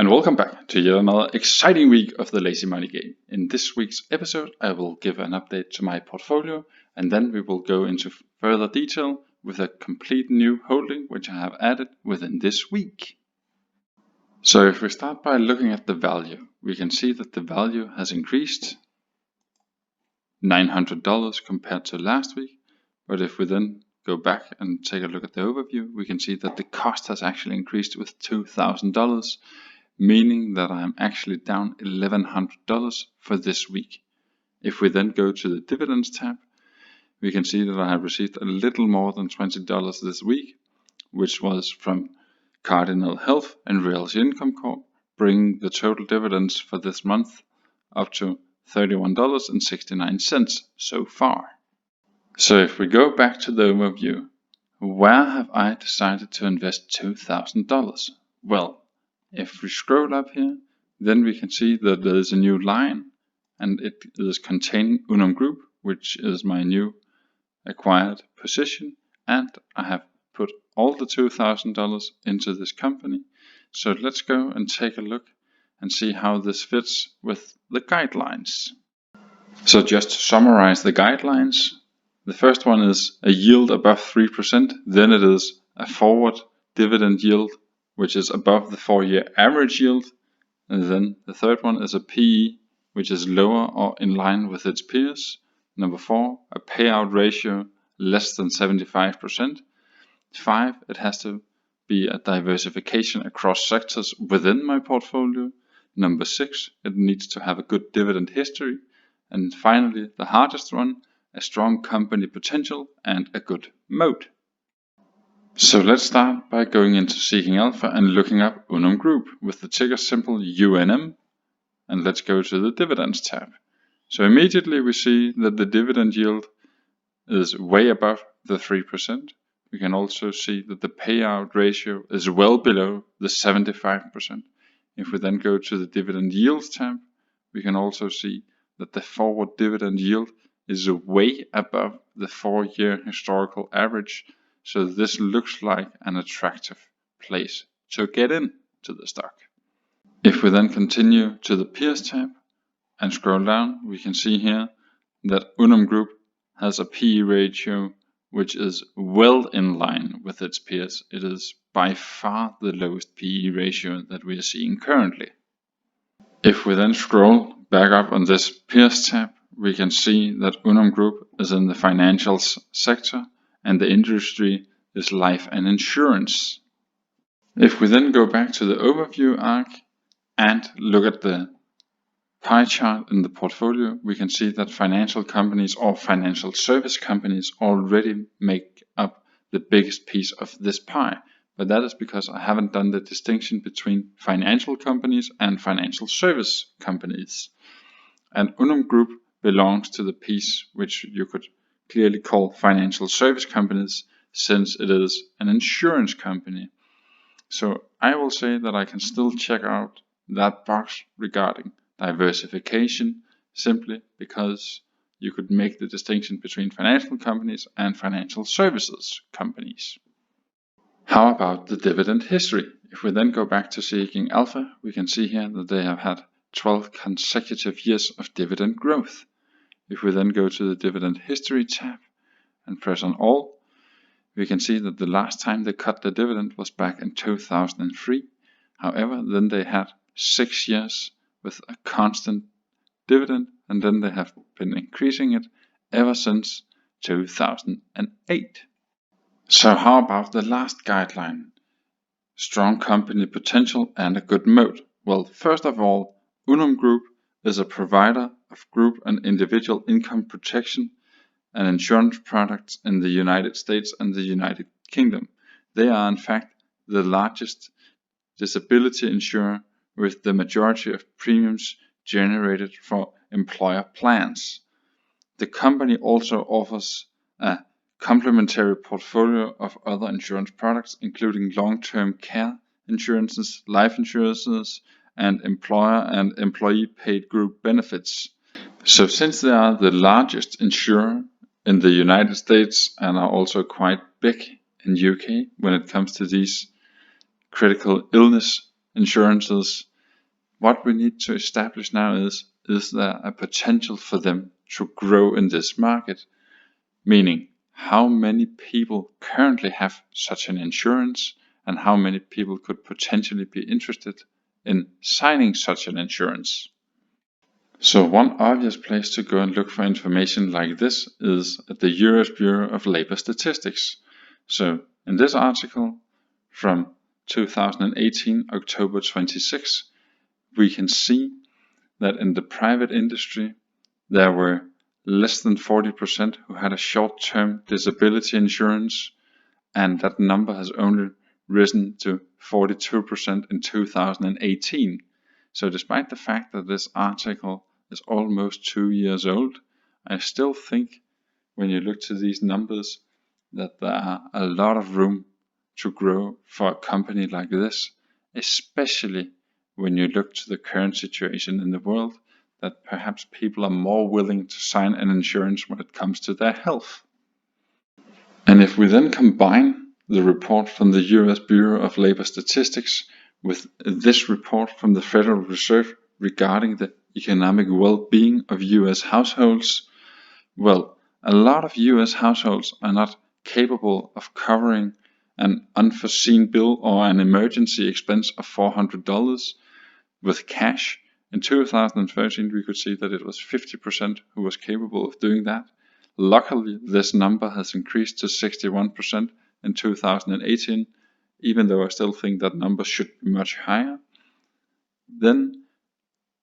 And welcome back to yet another exciting week of the Lazy Money game. In this week's episode, I will give an update to my portfolio, and then we will go into further detail with a complete new holding which I have added within this week. So if we start by looking at the value, we can see that the value has increased $900 compared to last week. But if we then go back and take a look at the overview, we can see that the cost has actually increased with $2,000, meaning that I am actually down $1,100 for this week. If we then go to the dividends tab, we can see that I have received a little more than $20 this week, which was from Cardinal Health and Realty Income Corp, bringing the total dividends for this month up to $31.69 so far. So if we go back to the overview, where have I decided to invest $2,000? Well, if we scroll up here, then we can see that there is a new line, and it is containing Unum Group, which is my new acquired position, and I have put all the $2,000 into this company. So let's go and take a look and see how this fits with the guidelines. So just to summarize the guidelines, the first one is a yield above 3%, then it is a forward dividend yield which is above the 4-year average yield, and then the third one is a PE which is lower or in line with its peers. Number 4, a payout ratio less than 75%. 5, it has to be a diversification across sectors within my portfolio. Number 6, it needs to have a good dividend history. And finally, the hardest one, a strong company potential and a good moat. So let's start by going into Seeking Alpha and looking up Unum Group with the ticker symbol UNM, and let's go to the dividends tab. So immediately we see that the dividend yield is way above the 3%. We can also see that the payout ratio is well below the 75%. If we then go to the dividend yields tab, we can also see that the forward dividend yield is way above the 4-year historical average. So this looks like an attractive place to get in to the stock. If we then continue to the peers tab and scroll down, we can see here that Unum Group has a PE ratio which is well in line with its peers. It is by far the lowest PE ratio that we are seeing currently. If we then scroll back up on this peers tab, we can see that Unum Group is in the financials sector and the industry is life and insurance. If we then go back to the overview arc and look at the pie chart in the portfolio, we can see that financial companies or financial service companies already make up the biggest piece of this pie. But that is because I haven't done the distinction between financial companies and financial service companies. And Unum Group belongs to the piece which you could clearly call financial service companies, since it is an insurance company. So I will say that I can still check out that box regarding diversification, simply because you could make the distinction between financial companies and financial services companies. How about the dividend history? If we then go back to Seeking Alpha, we can see here that they have had 12 consecutive years of dividend growth. If we then go to the dividend history tab and press on all, we can see that the last time they cut the dividend was back in 2003. However, then they had 6 years with a constant dividend, and then they have been increasing it ever since 2008. So how about the last guideline? Strong company potential and a good moat. Well, first of all, Unum Group is a provider of group and individual income protection and insurance products in the United States and the United Kingdom. They are in fact the largest disability insurer, with the majority of premiums generated for employer plans. The company also offers a complementary portfolio of other insurance products, including long-term care insurances, life insurances, and employer and employee paid group benefits. So since they are the largest insurer in the United States and are also quite big in UK when it comes to these critical illness insurances, what we need to establish now is there a potential for them to grow in this market? Meaning, how many people currently have such an insurance, and how many people could potentially be interested in signing such an insurance? So one obvious place to go and look for information like this is at the U.S. Bureau of Labor Statistics. So in this article from 2018, October 26, we can see that in the private industry, there were less than 40% who had a short-term disability insurance, and that number has only risen to 42% in 2018. So despite the fact that this article is almost 2 years old, I still think when you look to these numbers that there are a lot of room to grow for a company like this, especially when you look to the current situation in the world, that perhaps people are more willing to sign an insurance when it comes to their health. And if we then combine the report from the U.S. Bureau of Labor Statistics with this report from the Federal Reserve regarding the economic well-being of U.S. households, well, a lot of U.S. households are not capable of covering an unforeseen bill or an emergency expense of $400 with cash. In 2013, we could see that it was 50% who was capable of doing that. Luckily, this number has increased to 61% in 2018, even though I still think that number should be much higher. Then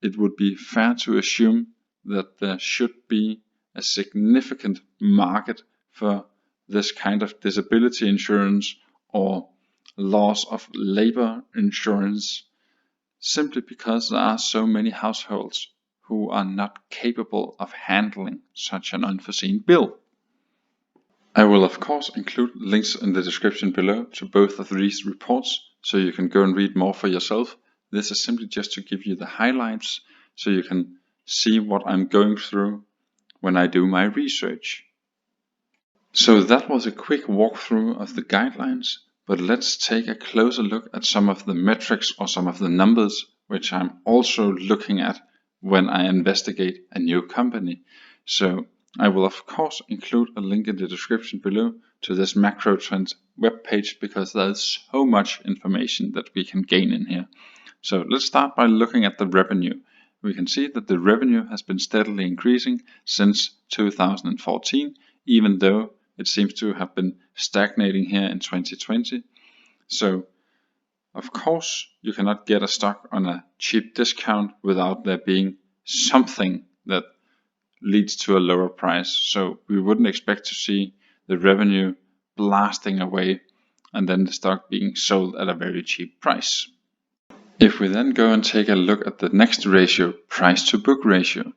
it would be fair to assume that there should be a significant market for this kind of disability insurance or loss of labor insurance, simply because there are so many households who are not capable of handling such an unforeseen bill. I will of course include links in the description below to both of these reports, so you can go and read more for yourself. This is simply just to give you the highlights, so you can see what I'm going through when I do my research. So that was a quick walkthrough of the guidelines, but let's take a closer look at some of the metrics or some of the numbers which I'm also looking at when I investigate a new company. So I will of course include a link in the description below to this Macrotrends webpage, because there's so much information that we can gain in here. So let's start by looking at the revenue. We can see that the revenue has been steadily increasing since 2014, even though it seems to have been stagnating here in 2020. So of course you cannot get a stock on a cheap discount without there being something that leads to a lower price. So we wouldn't expect to see the revenue blasting away and then the stock being sold at a very cheap price. If we then go and take a look at the next ratio, price to book ratio,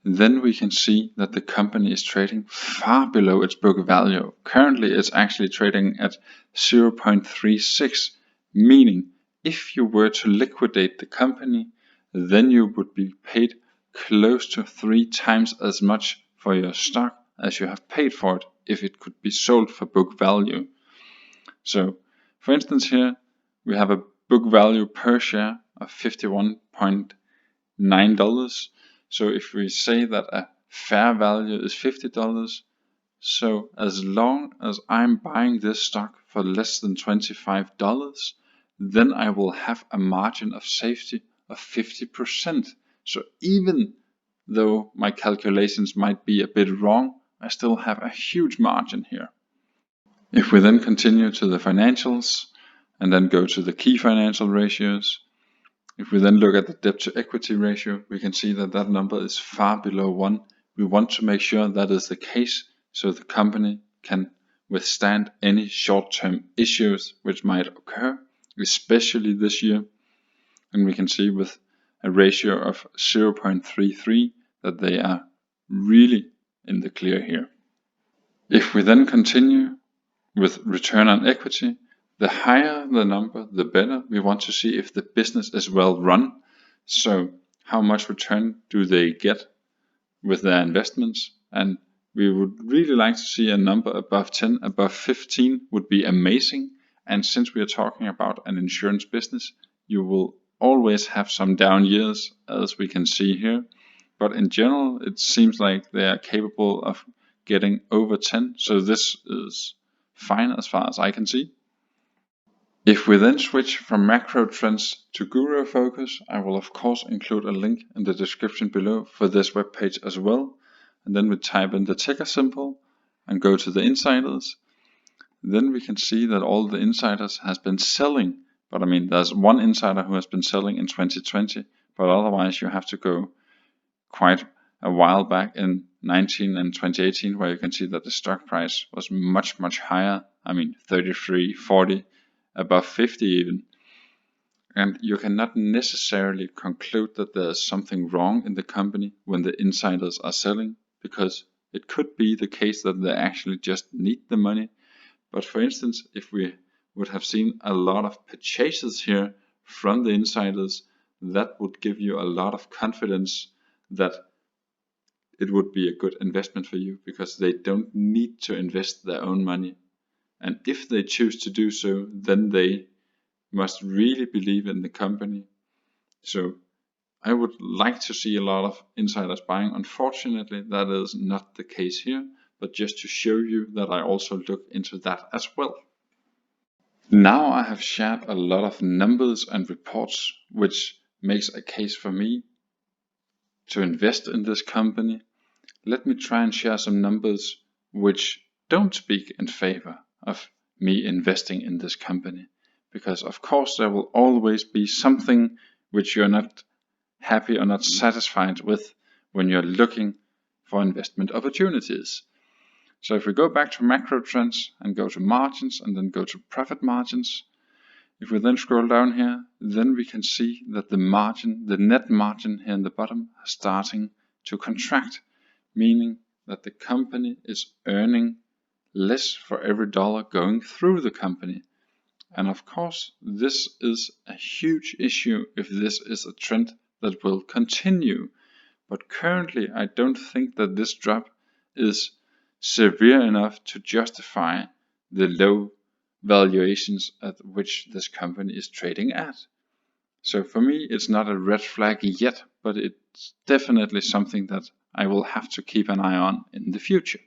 then we can see that the company is trading far below its book value. Currently it's actually trading at 0.36, meaning if you were to liquidate the company, then you would be paid close to 3 times as much for your stock as you have paid for it if it could be sold for book value. So for instance here we have a book value per share of $51.9. So if we say that a fair value is $50, so as long as I'm buying this stock for less than $25, then I will have a margin of safety of 50%. So even though my calculations might be a bit wrong, I still have a huge margin here. If we then continue to the financials and then go to the key financial ratios, if we then look at the debt to equity ratio, we can see that that number is far below 1. We want to make sure that is the case so the company can withstand any short-term issues which might occur, especially this year. And we can see with a ratio of 0.33 that they are really in the clear here. If we then continue with return on equity, the higher the number, the better. We want to see if the business is well run. So how much return do they get with their investments? And we would really like to see a number above 10, above 15 would be amazing. And since we are talking about an insurance business, you will always have some down years, as we can see here, but in general it seems like they are capable of getting over 10, so this is fine as far as I can see. If we then switch from Macrotrends to Gurufocus, I will of course include a link in the description below for this webpage as well, and then we type in the ticker symbol and go to the insiders. Then we can see that all the insiders has been selling, but I mean there's one insider who has been selling in 2020, but otherwise you have to go quite a while back in 19 and 2018 where you can see that the stock price was much higher. I mean 33, 40, above 50 even. And you cannot necessarily conclude that there's something wrong in the company when the insiders are selling, because it could be the case that they actually just need the money. But for instance, if we would have seen a lot of purchases here from the insiders, that would give you a lot of confidence that it would be a good investment for you, because they don't need to invest their own money. And if they choose to do so, then they must really believe in the company. So I would like to see a lot of insiders buying. Unfortunately, that is not the case here, but just to show you that I also look into that as well. Now I have shared a lot of numbers and reports, which makes a case for me to invest in this company. Let me try and share some numbers which don't speak in favor of me investing in this company, because of course there will always be something which you're not happy or not satisfied with when you're looking for investment opportunities. So if we go back to Macrotrends and go to margins and then go to profit margins, if we then scroll down here, then we can see that the margin, the net margin here in the bottom, is starting to contract, meaning that the company is earning less for every dollar going through the company. And of course, this is a huge issue if this is a trend that will continue. But currently, I don't think that this drop is severe enough to justify the low valuations at which this company is trading at. So for me, it's not a red flag yet, but it's definitely something that I will have to keep an eye on in the future.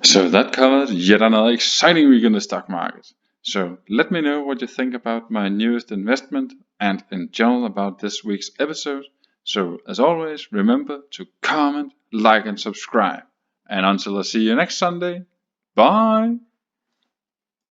So that covered yet another exciting week in the stock market. So let me know what you think about my newest investment and in general about this week's episode. So as always, remember to comment, like and subscribe. And until I see you next Sunday, bye!